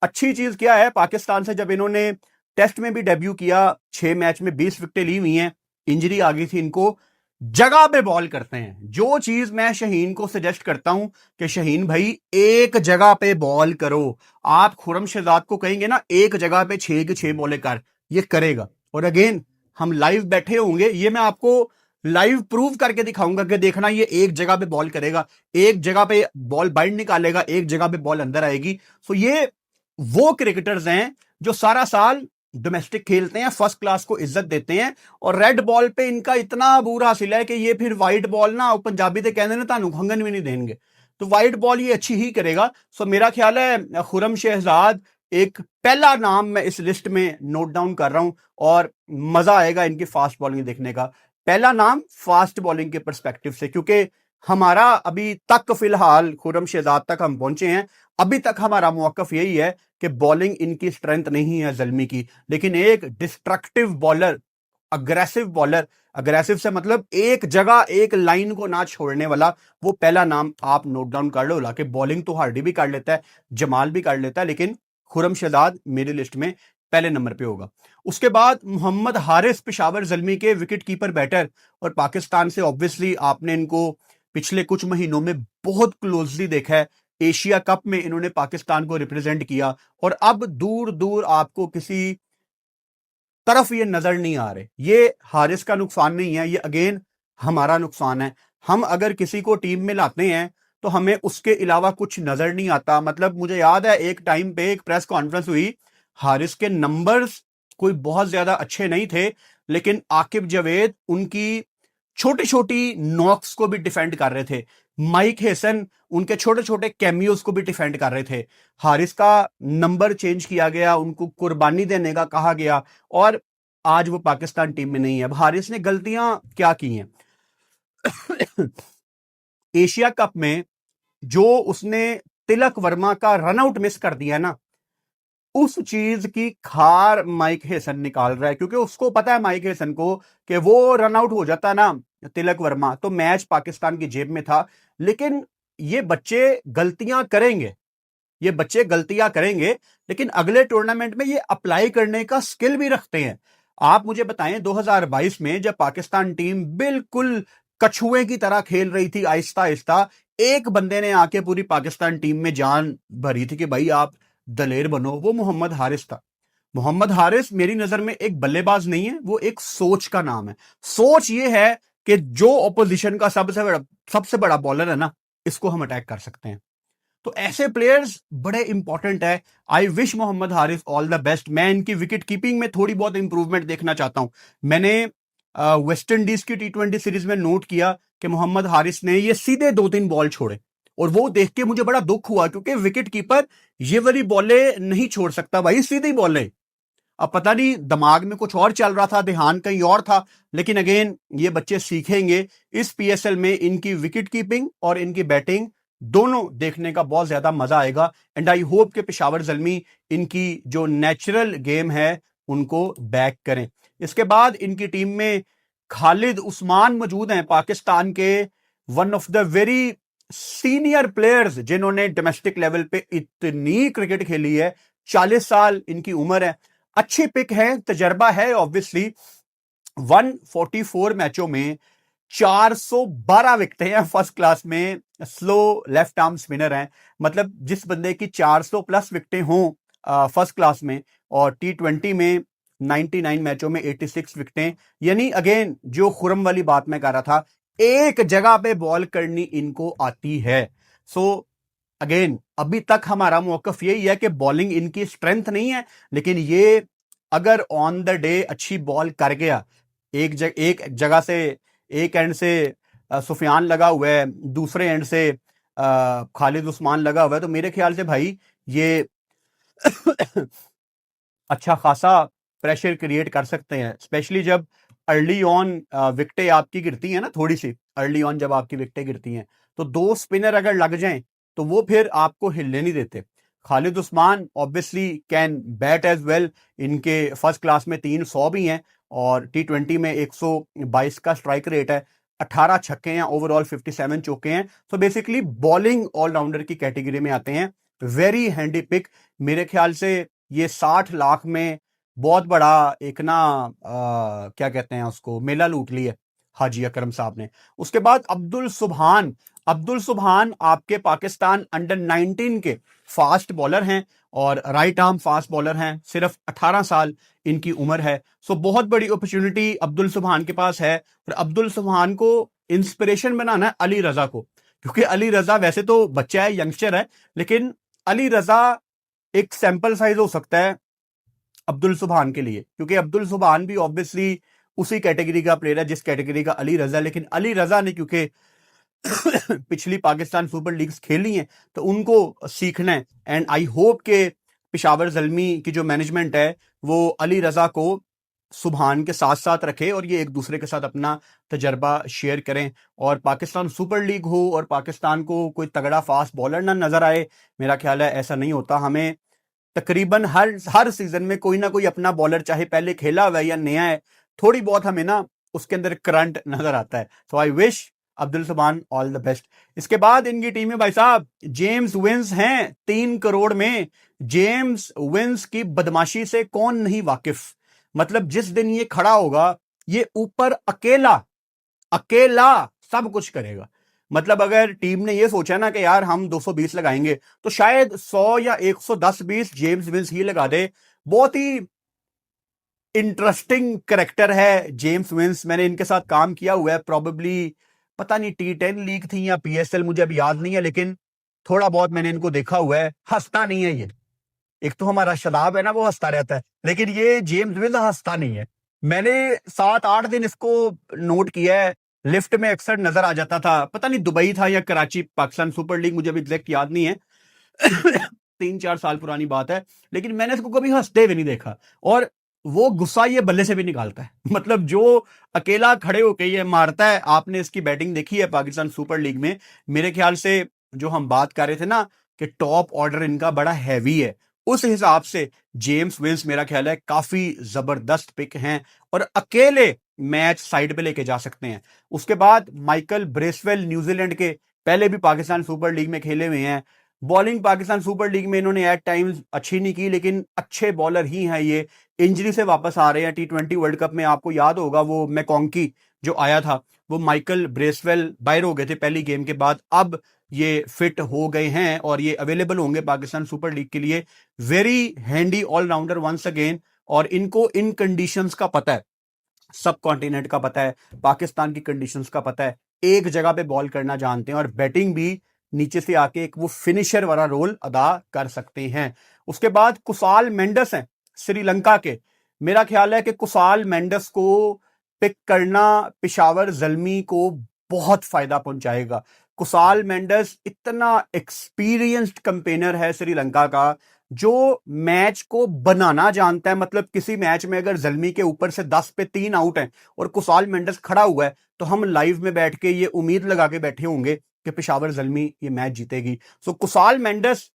अच्छी चीज क्या है, पाकिस्तान से जब इन्होंने टेस्ट में भी डेब्यू किया, 6 मैच में 20 विकेटें ली हुई हैं, इंजरी आ गई थी इनको, जगह पे बॉल करते हैं। जो चीज मैं शहीन को सजेस्ट करता हूं कि शहीन भाई एक जगह पे बॉल करो। आप खुरम शहजाद को कहेंगे ना एक जगह पे 6 की 6 बॉलें कर, ये करेगा। और अगेन हम लाइव बैठे होंगे, ये मैं आपको लाइव प्रूव करके दिखाऊंगा कि देखना ये एक जगह पे बॉल करेगा, एक जगह पे बॉल बाइंड निकालेगा, एक जगह पे बॉल अंदर आएगी। सो ये वो क्रिकेटर्स हैं जो सारा साल डोमेस्टिक खेलते हैं, फर्स्ट क्लास को इज्जत देते हैं, और रेड बॉल पे इनका इतना बुरा हासिल है कि ये फिर व्हाइट बॉल ना, पंजाबी तो कहते हैं ना, तानू खंगन भी नहीं देंगे, तो व्हाइट बॉल ये अच्छी ही करेगा। सो मेरा ख्याल है खुरम शहजाद एक पहला नाम मैं इस लिस्ट में नोट डाउन कर रहा हूं और मजा आएगा इनकी फास्ट बॉलिंग देखने का। पहला नाम फास्ट बॉलिंग के पर्सपेक्टिव से, क्योंकि हमारा अभी तक फिलहाल खुरम शेहजाद तक हम पहुंचे हैं, अभी तक हमारा मौकफ यही है कि बॉलिंग इनकी स्ट्रेंथ नहीं है ज़ल्मी की, लेकिन एक destructive bowler, aggressive bowler, aggressive से मतलब एक जगह एक लाइन को ना छोड़ने वाला, वो पहला नाम आप नोट डाउन कर लो। हालांकि बॉलिंग तो हार्डी भी कर लेता है, जमाल भी कर लेता है, लेकिन खुरम शहजाद मेरी लिस्ट में पहले नंबर पे होगा। उसके बाद मोहम्मद हारिस, पेशावर ज़ल्मी के विकेट कीपर बैटर, और पाकिस्तान से ऑब्वियसली आपने इनको पिछले कुछ महीनों में बहुत क्लोजली देखा है। एशिया कप में इन्होंने पाकिस्तान को रिप्रेजेंट किया और अब दूर दूर आपको किसी तरफ ये नजर नहीं आ रहे। ये हारिस का नुकसान नहीं है, ये अगेन हमारा नुकसान है। हम अगर किसी को टीम में लाते हैं तो हमें उसके अलावा कुछ नजर नहीं आता। मतलब मुझे याद है एक टाइम पे एक प्रेस कॉन्फ्रेंस हुई, हारिस के नंबर्स कोई बहुत ज्यादा अच्छे नहीं थे, लेकिन आकिब जावेद उनकी छोटी छोटी नॉक्स को भी डिफेंड कर रहे थे, माइक हेसन उनके छोटे छोटे कैमियोज को भी डिफेंड कर रहे थे। हारिस का नंबर चेंज किया गया, उनको कुर्बानी देने का कहा गया, और आज वो पाकिस्तान टीम में नहीं है। अब हारिस ने गलतियां क्या की हैं? एशिया कप में जो उसने तिलक वर्मा का रनआउट मिस कर दिया ना, उस चीज की खार माइक हेसन निकाल रहा है, क्योंकि उसको पता है माइक हेसन को कि वो रन आउट हो जाता ना तिलक वर्मा तो मैच पाकिस्तान की जेब में था। लेकिन ये बच्चे गलतियां करेंगे, ये बच्चे गलतियां करेंगे, लेकिन अगले टूर्नामेंट में ये अप्लाई करने का स्किल भी रखते हैं। आप मुझे बताएं 2022 में जब पाकिस्तान टीम बिल्कुल कछुए की तरह खेल रही थी, आहिस्ता आहिस्ता एक बंदे ने आके पूरी पाकिस्तान टीम में जान भरी थी कि भाई आप दलेर बनो, वो मोहम्मद हारिस था। मोहम्मद हारिस मेरी नजर में एक बल्लेबाज नहीं है, वो एक सोच का नाम है। सोच ये है कि जो ऑपोजिशन का सबसे बड़ा बॉलर है ना, इसको हम अटैक कर सकते हैं। तो ऐसे प्लेयर्स बड़े इंपॉर्टेंट है। I wish Mohammad Haris all the best. मैं इनकी विकेट कीपिंग में थोड़ी बहुत इंप्रूवमेंट देखना चाहता हूं। मैंने वेस्ट इंडीज की T20 सीरीज में नोट किया कि मोहम्मद हारिस ने ये सीधे 2-3 बॉल छोड़े, और वो देख के मुझे बड़ा दुख हुआ, क्योंकि विकेट कीपर ये वाली बॉलें नहीं छोड़ सकता भाई, सीधी बॉलें। अब पता नहीं दिमाग में कुछ और चल रहा था, ध्यान कहीं और था, लेकिन अगेन ये बच्चे सीखेंगे। इस PSL में इनकी विकेट कीपिंग और इनकी बैटिंग दोनों देखने का बहुत ज्यादा मजा आएगा। एंड आई होप कि पेशावर ज़ल्मी इनकी जो नेचुरल गेम है उनको बैक करें। इसके बाद इनकी टीम में खालिद उस्मान मौजूद हैं, पाकिस्तान के one of the very senior players जिन्होंने डोमेस्टिक लेवल पे इतनी क्रिकेट खेली है। 40 साल इनकी उम्र है, अच्छी पिक है, तजर्बा है ऑब्वियसली। 144 मैचों में 412 विकेटें हैं, फर्स्ट क्लास में, स्लो लेफ्ट आर्म स्पिनर हैं। मतलब जिस बंदे की 400 प्लस विकेटें हों फर्स्ट क्लास में, और T20 में 99 मैचों में 86 विकेटें, यानी अगेन जो खुरम वाली बात मैं कर रहा था, एक जगह पे बॉल करनी इनको आती है। सो अगेन अभी तक हमारा मौकफ यही है कि बॉलिंग इनकी स्ट्रेंथ नहीं है, लेकिन ये अगर ऑन द डे अच्छी बॉल कर गया, एक जगह से, एक एंड से सुफियान लगा हुआ है, दूसरे एंड से खालिद उस्मान लगा हुआ है, तो मेरे ख्याल से भाई ये अच्छा खासा प्रेशर क्रिएट कर सकते हैं, स्पेशली जब अर्ली ऑन विकेटें आपकी गिरती हैं ना, थोड़ी सी अर्ली ऑन जब आपकी विकेटें गिरती हैं, तो 2 स्पिनर अगर लग जाएं तो वो फिर आपको हिलने नहीं देते। Khalid Usman obviously can bat as well, इनके फर्स्ट क्लास में 300 भी हैं, और T20 में 122 का स्ट्राइक रेट है, 18 छक्के हैं, ओवरऑल 57 चौके हैं। सो बेसिकली बॉलिंग ऑलराउंडर की कैटेगरी में आते हैं। Very handy pick. मेरे ख्याल से ये 60 लाख में बहुत बड़ा एक ना क्या कहते हैं उसको, मेला लूट लिया हाजी अकरम साहब ने। उसके बाद अब्दुल सुबहान। अब्दुल सुबहान आपके पाकिस्तान अंडर 19 के फास्ट बॉलर हैं और राइट आर्म फास्ट बॉलर हैं, सिर्फ 18 साल इनकी उम्र है। सो बहुत बड़ी अपॉर्चुनिटी अब्दुल सुबहान के पास है, और अब्दुल सुबहान को इंस्पिरेशन बनाना है अली रजा को, क्योंकि अली रजा वैसे तो बच्चा है, यंगस्टर है, लेकिन अली रजा एक सैंपल साइज हो सकता है अब्दुल सुबहान के लिए, क्योंकि अब्दुल सुबहान भी ऑब्वियसली उसी कैटेगरी का प्लेयर है जिस कैटेगरी का अली रजा, लेकिन अली रजा ने क्योंकि पिछली पाकिस्तान सुपर लीग्स खेली हैं तो उनको सीखना है। एंड आई होप के पेशावर ज़ल्मी की जो मैनेजमेंट है वो अली रजा को सुबहान के साथ साथ रखे और ये एक दूसरे के साथ अपना तजर्बा शेयर करें, और पाकिस्तान सुपर लीग हो और पाकिस्तान को कोई तगड़ा फास्ट बॉलर ना नजर आए। मेरा ख्याल है ऐसा नहीं होता। हमें तकरीबन हर सीजन में कोई ना कोई अपना बॉलर, चाहे पहले खेला हुआ है या नया है, थोड़ी बहुत हमें ना उसके अंदर करंट नजर आता है। सो आई विश अब्दुल सुभान ऑल द बेस्ट। इसके बाद इनकी टीम में भाई साहब जेम्स विंस हैं 3 करोड़ में। जेम्स विंस की बदमाशी से कौन नहीं वाकिफ। मतलब जिस दिन ये खड़ा होगा, ये ऊपर अकेला अकेला सब कुछ करेगा। मतलब अगर टीम ने ये सोचा ना कि यार हम 220 लगाएंगे, तो शायद 100 या 110-20 जेम्स विंस ही लगा दे। बहुत ही इंटरेस्टिंग करेक्टर है जेम्स विंस। मैंने इनके साथ काम किया हुआ है, प्रॉबेबली पता नहीं T10 लीग थी या PSL, मुझे अभी याद नहीं है, लेकिन थोड़ा बहुत मैंने इनको देखा हुआ है। हंसता नहीं है ये। एक तो हमारा शदाब है ना, वो हंसता रहता है, लेकिन ये जेम्स विंस हंसता नहीं है। मैंने 7-8 दिन इसको नोट किया है। लिफ्ट में अक्सर नजर आ जाता था, पता नहीं दुबई था या कराची, पाकिस्तान सुपर लीग, मुझे अभी एग्जैक्ट याद नहीं है। 3-4 साल पुरानी बात है, लेकिन मैंने इसको कभी हंसते हुए नहीं देखा। और वो गुस्सा ये बल्ले से भी निकालता है। मतलब जो अकेला खड़े होकर ये मारता है। आपने इसकी बैटिंग देखी है पाकिस्तान सुपर लीग में। मेरे ख्याल से जो हम बात कर रहे थे ना कि टॉप ऑर्डर इनका बड़ा हैवी है, उस हिसाब से जेम्स विंस मेरा ख्याल है काफी जबरदस्त पिक हैं और अकेले मैच साइड पे लेके जा सकते हैं। उसके बाद माइकल ब्रेसवेल, न्यूजीलैंड के, पहले भी पाकिस्तान सुपर लीग में खेले हुए हैं। बॉलिंग पाकिस्तान सुपर लीग में इन्होंने एट टाइम्स अच्छी नहीं की, लेकिन अच्छे बॉलर ही हैं ये। इंजरी से वापस आ रहे हैं। T20 वर्ल्ड कप में आपको याद होगा वो मैकॉन्की जो आया था, वो माइकल ब्रेसवेल बाहर हो गए थे पहली गेम के बाद। अब ये फिट हो गए हैं और ये अवेलेबल होंगे पाकिस्तान सुपर लीग के लिए। Very handy allrounder once again. और इनको इन कंडीशंस का पता है, सब कॉन्टिनेंट का पता है, पाकिस्तान की कंडीशंस का पता है। एक जगह पे बॉल करना जानते हैं और बैटिंग भी नीचे से आके एक वो फिनिशर वाला रोल अदा कर सकते हैं। उसके बाद कुसाल मेंडस हैं श्रीलंका के। मेरा ख्याल है कि कुसाल मेंडस को पिक करना पेशावर ज़ल्मी को बहुत फायदा पहुंचाएगा। कुसाल मेंडस इतना एक्सपीरियंस्ड कैंपेनर है श्रीलंका का, जो मैच को बनाना जानता है। मतलब किसी मैच में अगर ज़ल्मी के ऊपर से 10 पे 3 आउट हैं और कुसाल मेंडस खड़ा हुआ है, तो हम लाइव में बैठ के ये उम्मीद लगा के बैठे होंगे कि पेशावर ज़ल्मी ये मैच जीतेगी। सो कुसाल मेंडस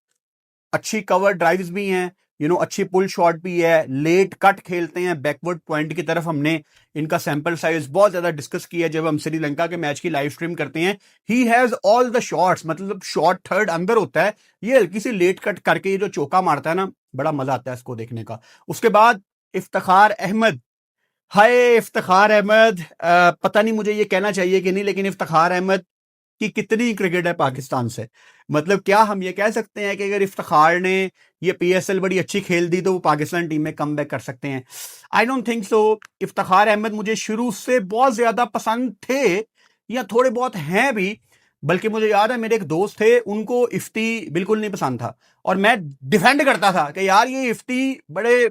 अच्छी कवर ड्राइव्स भी हैं, अच्छी पुल शॉट भी है, लेट कट खेलते हैं बैकवर्ड पॉइंट की तरफ। हमने इनका सैंपल साइज बहुत ज्यादा डिस्कस किया जब हम श्रीलंका के मैच की लाइव स्ट्रीम करते हैं। He has all the shots, मतलब शॉट थर्ड अंदर होता है, ये हल्की सी लेट कट करके ये जो चौका मारता है ना, बड़ा मजा आता है इसको देखने का। उसके बाद इफ्तिखार अहमद। हाय इफ्तिखार अहमद, पता नहीं मुझे ये कहना चाहिए कि नहीं, लेकिन इफ्तिखार अहमद कि कितनी क्रिकेट है पाकिस्तान से। मतलब क्या हम ये कह सकते हैं कि अगर इफ्तिखार ने ये PSL बड़ी अच्छी खेल दी तो वो पाकिस्तान टीम में कम बैक कर सकते हैं? I don't think so. Iftikhar Ahmed मुझे शुरू से बहुत ज्यादा पसंद थे, या थोड़े बहुत हैं भी। बल्कि मुझे याद है मेरे एक दोस्त थे, उनको इफ्ती बिल्कुल नहीं पसंद था, और मैं डिफेंड करता था कि यार ये इफ्ती बड़े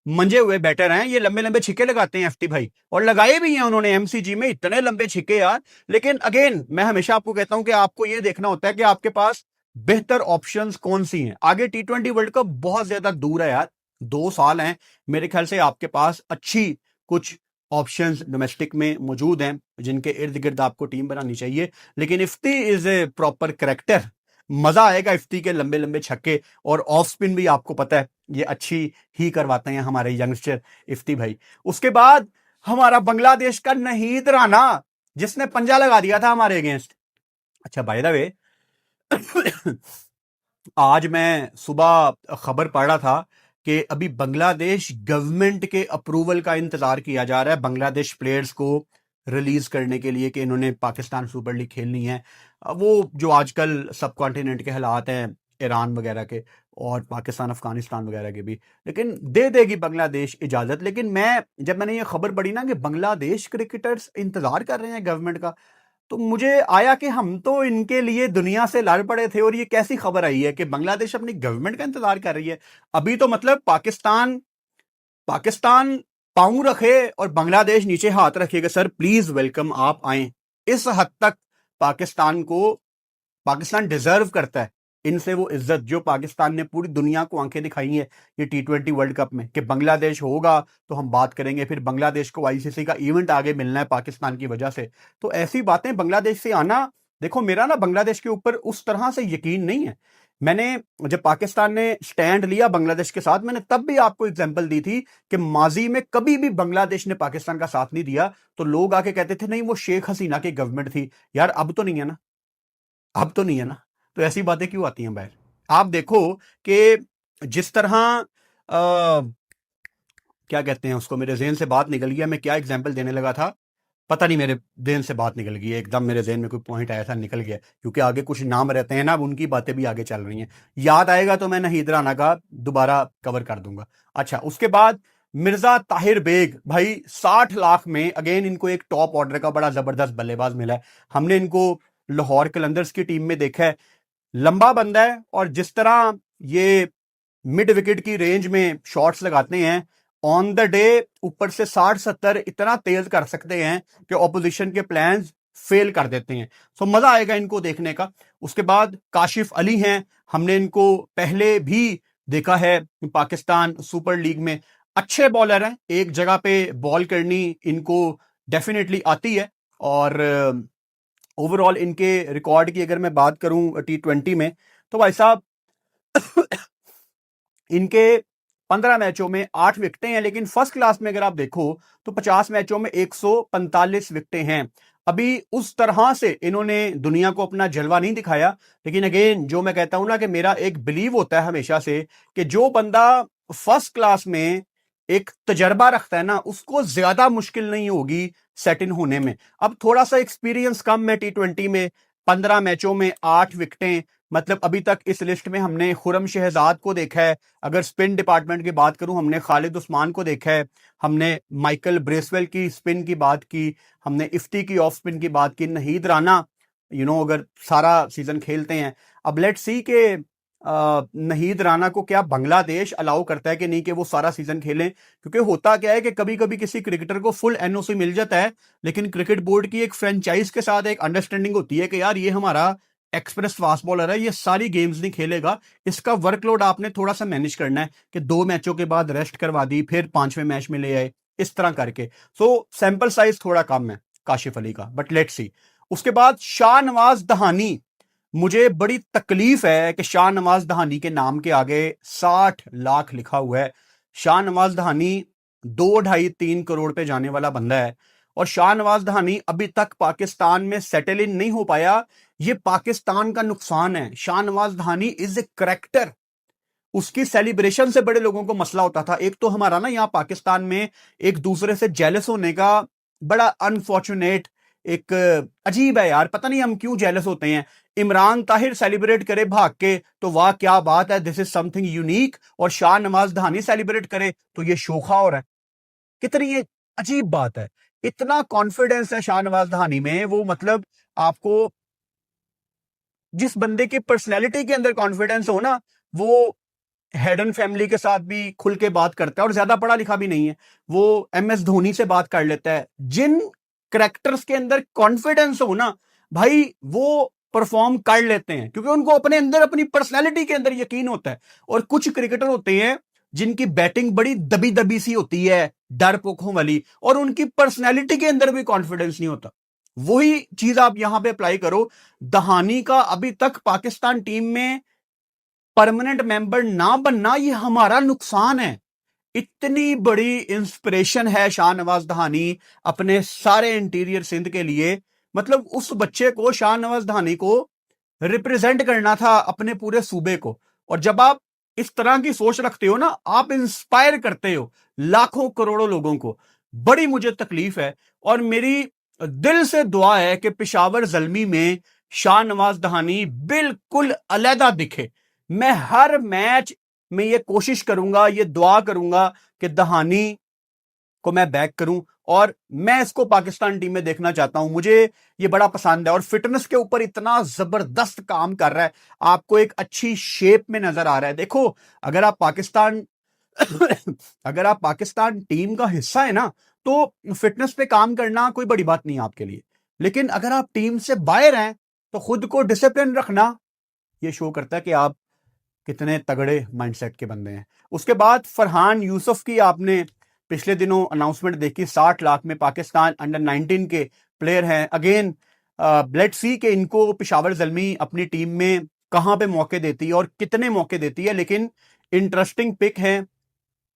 मंजे हुए बैटर हैं, ये लंबे लंबे छिक्के लगाते हैं एफटी भाई, और लगाए भी हैं उन्होंने MCG में इतने लंबे छिक्के यार। लेकिन अगेन मैं हमेशा आपको कहता हूं कि आपको ये देखना होता है कि आपके पास बेहतर ऑप्शंस कौन सी हैं। आगे T20 वर्ल्ड कप बहुत ज्यादा दूर है यार, 2 साल हैं। मेरे ख्याल से आपके पास अच्छी कुछ ऑप्शंस डोमेस्टिक में मौजूद हैं जिनके इर्द गिर्द आपको टीम बनानी चाहिए। लेकिन Ifti is a proper character, मजा आएगा इफ्ती के लंबे लंबे छक्के, और ऑफ स्पिन भी आपको पता है ये अच्छी ही करवाते हैं हमारे यंगस्टर इफ्ती भाई। उसके बाद हमारा बांग्लादेश का नहीद राना, जिसने पंजा लगा दिया था हमारे अगेंस्ट। अच्छा बाय द वे, आज मैं सुबह खबर पढ़ रहा था कि अभी बांग्लादेश गवर्नमेंट के अप्रूवल का इंतजार किया जा रहा है बांग्लादेश प्लेयर्स को रिलीज करने के लिए कि इन्होंने पाकिस्तान सुपर लीग खेलनी है। वो जो आजकल सब कॉन्टिनेंट के हालात हैं, ईरान वगैरह के और पाकिस्तान अफगानिस्तान वगैरह के भी, लेकिन दे देगी बांग्लादेश इजाजत। लेकिन जब मैंने ये खबर पढ़ी ना कि बांग्लादेश क्रिकेटर्स इंतजार कर रहे हैं गवर्नमेंट का, तो मुझे आया कि हम तो इनके लिए दुनिया से लड़ पड़े थे, और ये कैसी खबर आई है कि बांग्लादेश अपनी गवर्नमेंट का इंतजार कर रही है। अभी तो मतलब पाकिस्तान पाकिस्तान पांव रखे और बांग्लादेश नीचे हाथ रखेगा, सर प्लीज वेलकम आप आए। इस हद तक पाकिस्तान डिजर्व करता है इनसे वो इज्जत जो पाकिस्तान ने पूरी दुनिया को आंखें दिखाई है ये T20 वर्ल्ड कप में कि बांग्लादेश होगा तो हम बात करेंगे, फिर बांग्लादेश को आईसीसी का इवेंट आगे मिलना है पाकिस्तान की वजह से। तो ऐसी बातें बांग्लादेश से आना, देखो मेरा ना बांग्लादेश के ऊपर उस तरह से यकीन नहीं है। मैंने जब पाकिस्तान ने स्टैंड लिया बांग्लादेश के साथ, मैंने तब भी आपको एग्जांपल दी थी कि माजी में कभी भी बांग्लादेश ने पाकिस्तान का साथ नहीं दिया, तो लोग आके कहते थे नहीं वो शेख हसीना की गवर्नमेंट थी। यार अब तो नहीं है ना, अब तो नहीं है ना, तो ऐसी बातें क्यों आती हैं बाहर। आप देखो कि जिस तरह क्या कहते हैं उसको, मेरे जेहन से बात निकल गया, मैं क्या एग्जाम्पल देने लगा था पता नहीं, मेरे जेहन से बात निकल गई है एकदम, मेरे जेहन में कोई पॉइंट आया था निकल गया, क्योंकि आगे कुछ नाम रहते हैं ना, अब उनकी बातें भी आगे चल रही हैं। याद आएगा तो मैं नहीद राना का दोबारा कवर कर दूंगा। अच्छा, उसके बाद मिर्जा ताहिर बेग, भाई 60 लाख में अगेन इनको एक टॉप ऑर्डर का बड़ा जबरदस्त बल्लेबाज मिला है। हमने इनको लाहौर कलंदर्स की टीम में देखा है, लंबा बंदा है और जिस तरह ये मिड विकेट की रेंज में शॉट्स लगाते हैं ऑन द डे, ऊपर से 60-70 इतना तेज कर सकते हैं कि ऑपोजिशन के प्लान्स फेल कर देते हैं। सो मजा आएगा इनको देखने का। उसके बाद काशिफ अली हैं, हमने इनको पहले भी देखा है पाकिस्तान सुपर लीग में, अच्छे बॉलर हैं, एक जगह पे बॉल करनी इनको डेफिनेटली आती है। और ओवरऑल इनके रिकॉर्ड की अगर मैं बात करूं T20 में, तो भाई साहब इनके 15 मैचों में 8 विकेटें हैं, लेकिन फर्स्ट क्लास में अगर आप देखो तो 50 मैचों में 145 विकेटें हैं। अभी उस तरह से इन्होंने दुनिया को अपना जलवा नहीं दिखाया, लेकिन अगेन जो मैं कहता हूं ना कि मेरा एक बिलीव होता है हमेशा से कि जो बंदा फर्स्ट क्लास में एक तजर्बा रखता है ना, उसको ज्यादा मुश्किल नहीं होगी सेट इन होने में। अब थोड़ा सा एक्सपीरियंस कम है T20 में, 15 मैचों में 8 विकेटें, मतलब अभी तक इस लिस्ट में हमने खुरम शहजाद को देखा है, अगर स्पिन डिपार्टमेंट की बात करूं हमने खालिद उस्मान को देखा है, हमने माइकल ब्रेसवेल की स्पिन की बात की, हमने इफ्ती की ऑफ स्पिन की बात की, नहीद राना अगर सारा सीजन खेलते हैं। अब लेट्स सी के नहीद राना को क्या बांग्लादेश अलाउ करता है कि नहीं कि वो सारा सीजन खेलें, क्योंकि होता क्या है कि कभी कभी किसी क्रिकेटर को फुल एनओसी मिल जाता है, लेकिन क्रिकेट बोर्ड की एक फ्रेंचाइज के साथ एक अंडरस्टैंडिंग होती है कि यार ये हमारा एक्सप्रेस फास्ट बॉलर है, ये सारी गेम्स नहीं खेलेगा, इसका वर्कलोड आपने थोड़ा सा मैनेज करना है कि 2 मैचों के बाद रेस्ट करवा दी, फिर 5वें मैच में ले आए, इस तरह करके। सो सैंपल साइज थोड़ा कम है काशिफ अली का, बट लेट्स सी। उसके बाद शाहनवाज दहानी, मुझे बड़ी तकलीफ है कि शाहनवाज दहानी के नाम के आगे 60 लाख लिखा हुआ है। शाहनवाज दहानी 2-2.5-3 करोड़ पे जाने वाला बंदा है, और शाहनवाज दहानी अभी तक पाकिस्तान में सेटल इन नहीं हो पाया। ये पाकिस्तान का नुकसान है। शाहनवाज दहानी इज ए करेक्टर, उसकी सेलिब्रेशन से बड़े लोगों को मसला होता था। एक तो हमारा ना यहाँ पाकिस्तान में एक दूसरे से जेलस होने का बड़ा अनफॉर्चुनेट एक अजीब है यार, पता नहीं हम क्यों जेलस होते हैं। इमरान ताहिर सेलिब्रेट करे भाग के तो वाह क्या बात है, दिस इज समथिंग यूनिक, और शाहनवाज दहानी सेलिब्रेट करे तो ये शोखा हो रहा है। कितनी ये अजीब बात है। इतना कॉन्फिडेंस है शाहनवाज दहानी में, वो मतलब आपको जिस बंदे की पर्सनैलिटी के अंदर कॉन्फिडेंस हो ना, वो हेडन फैमिली के साथ भी खुल के बात करता है, और ज्यादा पढ़ा लिखा भी नहीं है, वो MS धोनी से बात कर लेता है। जिन करेक्टर्स के अंदर कॉन्फिडेंस हो ना भाई, वो परफॉर्म कर लेते हैं, क्योंकि उनको अपने अंदर अपनी पर्सनैलिटी के अंदर यकीन होता है। और कुछ क्रिकेटर होते हैं जिनकी बैटिंग बड़ी दबी दबी सी होती है, डरपोकों वाली, और उनकी पर्सनैलिटी के अंदर भी कॉन्फिडेंस नहीं होता। वही चीज आप यहां पे अप्लाई करो। दहानी का अभी तक पाकिस्तान टीम में परमानेंट मेंबर ना बनना, ये हमारा नुकसान है। इतनी बड़ी इंस्पिरेशन है शाहनवाज दहानी अपने सारे इंटीरियर सिंध के लिए, मतलब उस बच्चे को, शाहनवाज दहानी को रिप्रेजेंट करना था अपने पूरे सूबे को। और जब आप इस तरह की सोच रखते हो ना, आप इंस्पायर करते हो लाखों करोड़ों लोगों को। बड़ी मुझे तकलीफ है, और मेरी दिल से दुआ है कि पेशावर जल्मी में शाहनवाज दहानी बिल्कुल अलहदा दिखे। मैं हर मैच में ये कोशिश करूंगा, ये दुआ करूंगा कि दहानी को मैं बैक करूं, और मैं इसको पाकिस्तान टीम में देखना चाहता हूं। मुझे ये बड़ा पसंद है, और फिटनेस के ऊपर इतना जबरदस्त काम कर रहा है, आपको एक अच्छी शेप में नजर आ रहा है। देखो अगर आप पाकिस्तान अगर आप पाकिस्तान टीम का हिस्सा है ना, तो फिटनेस पे काम करना कोई बड़ी बात नहीं है आपके लिए, लेकिन अगर आप टीम से बाहर हैं तो खुद को डिसिप्लिन रखना ये शो करता है कि आप कितने तगड़े माइंडसेट के बंदे हैं। उसके बाद फरहान यूसुफ की आपने पिछले दिनों अनाउंसमेंट देखी, 60 लाख में पाकिस्तान अंडर 19 के प्लेयर हैं। अगेन लेट्स सी कि इनको पेशावर ज़ल्मी अपनी टीम में कहां पे मौके देती है और कितने मौके देती है, लेकिन इंटरेस्टिंग पिक है।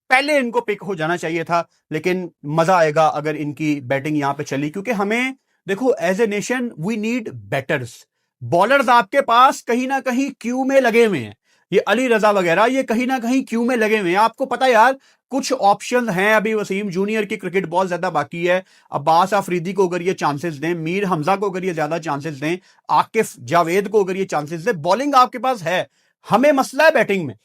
पहले इनको पिक हो जाना चाहिए था, लेकिन मजा आएगा अगर इनकी बैटिंग यहां पे चली, क्योंकि हमें देखो as a nation we need batters. Bowlers आपके पास कहीं ना कहीं क्यू में लगे हुए हैं, ये अली रजा वगैरह ये कहीं ना कहीं क्यू में लगे हुए हैं। आपको पता है यार, कुछ ऑप्शन हैं अभी। वसीम जूनियर की क्रिकेट बहुत ज्यादा बाकी है, अब्बास अफरीदी को अगर ये चांसेस दें, मीर हमजा को अगर ये ज्यादा चांसेस दें, आकिफ जावेद को अगर ये चांसेस दें, बॉलिंग आपके पास है। हमें मसला है बैटिंग में।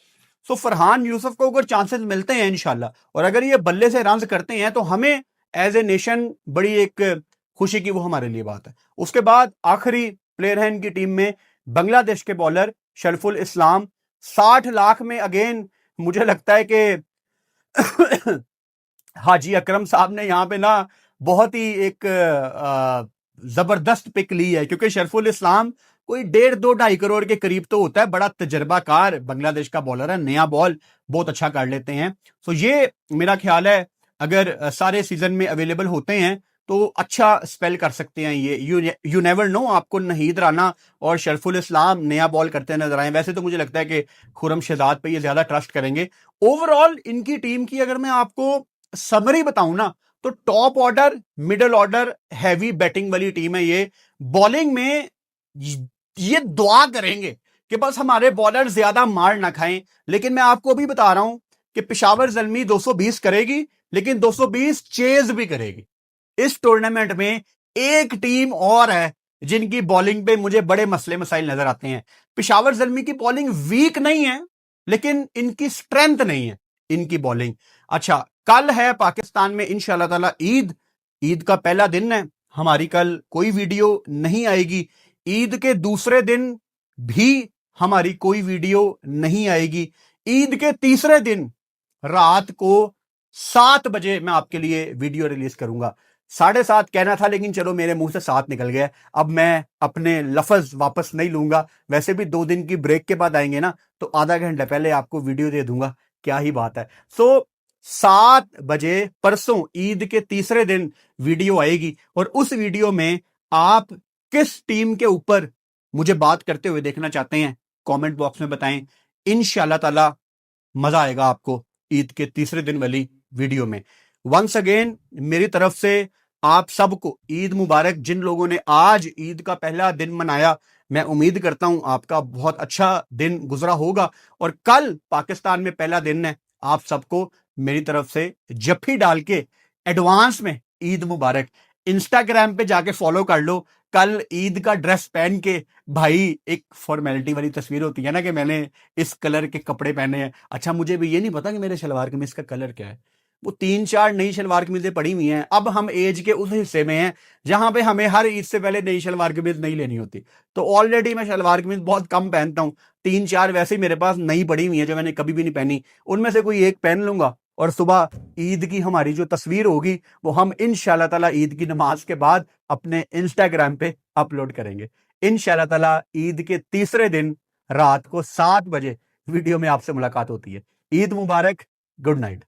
सो फरहान यूसुफ को अगर चांसेस मिलते हैं इंशाल्लाह, और अगर ये बल्ले से रन करते हैं, तो हमें एज ए नेशन बड़ी एक खुशी की वो हमारे लिए बात है। उसके बाद आखिरी प्लेयर है इनकी टीम में बांग्लादेश के बॉलर शरफुल इस्लाम। 60 लाख में अगेन मुझे लगता है कि हाजी अकरम साहब ने यहां पे ना बहुत ही एक जबरदस्त पिक ली है, क्योंकि शरफुल इस्लाम कोई 1.5-2.5 करोड़ के करीब तो होता है, बड़ा तजर्बाकार बांग्लादेश का बॉलर है, नया बॉल बहुत अच्छा कर लेते हैं। तो ये मेरा ख्याल है अगर सारे सीजन में अवेलेबल होते हैं तो अच्छा स्पेल कर सकते हैं ये। यू नेवर नो, आपको नहीद राना और शरफुल इस्लाम नया बॉल करते नजर आए। वैसे तो मुझे लगता है कि खुरम शहजाद पे ये ज्यादा ट्रस्ट करेंगे। ओवरऑल इनकी टीम की अगर मैं आपको समरी बताऊं ना, तो top order, middle order, heavy batting वाली टीम है ये। बॉलिंग में ये दुआ करेंगे कि बस हमारे बॉलर ज्यादा मार ना खाएं, लेकिन मैं आपको अभी बता रहा हूं कि पेशावर ज़ल्मी 220 करेगी, लेकिन 220 चेज भी करेगी। इस टूर्नामेंट में एक टीम और है जिनकी बॉलिंग पे मुझे बड़े मसले मसाइल नजर आते हैं। पेशावर ज़ल्मी की बॉलिंग वीक नहीं है, लेकिन इनकी स्ट्रेंथ नहीं है इनकी बॉलिंग। अच्छा, कल है पाकिस्तान में इंशाल्लाह ताला ईद। ईद का पहला दिन है, हमारी कल कोई वीडियो नहीं आएगी। ईद के दूसरे दिन भी हमारी कोई वीडियो नहीं आएगी। ईद के तीसरे दिन रात को 7 बजे मैं आपके लिए वीडियो रिलीज करूंगा। 7:30 कहना था, लेकिन चलो मेरे मुंह से 7 निकल गया। अब मैं अपने लफ्ज वापस नहीं लूंगा। वैसे भी 2 दिन की ब्रेक के बाद आएंगे ना, तो आधा घंटा पहले आपको वीडियो दे दूंगा, क्या ही बात है। सो 7 बजे परसों ईद के तीसरे दिन वीडियो आएगी, और उस वीडियो में आप किस टीम के ऊपर मुझे बात करते हुए देखना चाहते हैं, कमेंट बॉक्स में बताएं। इंशाल्लाह ताला मजा आएगा आपको ईद के तीसरे दिन वाली वीडियो में। वंस अगेन मेरी तरफ से आप सबको ईद मुबारक। जिन लोगों ने आज ईद का पहला दिन मनाया, मैं उम्मीद करता हूं आपका बहुत अच्छा दिन गुजरा होगा। और कल पाकिस्तान में पहला दिन है, आप सबको मेरी तरफ से जफ्फी डाल के एडवांस में ईद मुबारक। इंस्टाग्राम पे जाके फॉलो कर लो। कल ईद का ड्रेस पहन के, भाई एक फॉर्मेलिटी वाली तस्वीर होती है ना कि मैंने इस कलर के कपड़े पहने हैं। अच्छा, मुझे भी ये नहीं पता कि मेरे शलवार कमीज का कलर क्या है। वो 3-4 नई शलवार कमीजें पड़ी हुई हैं। अब हम एज के उस हिस्से में हैं जहां पे हमें हर ईद से पहले नई शलवार कमीज नहीं लेनी होती। तो ऑलरेडी मैं शलवार कमीज बहुत कम पहनता हूं। 3-4 वैसे ही मेरे पास नई पड़ी हुई है जो मैंने कभी भी नहीं पहनी। उनमें से कोई एक पहन लूंगा, और सुबह ईद की हमारी जो तस्वीर होगी वो हम इंशाल्लाह ताला ईद की नमाज के बाद अपने इंस्टाग्राम पे अपलोड करेंगे। इंशाल्लाह ताला ईद के तीसरे दिन रात को 7 बजे वीडियो में आपसे मुलाकात होती है। ईद मुबारक, गुड नाइट।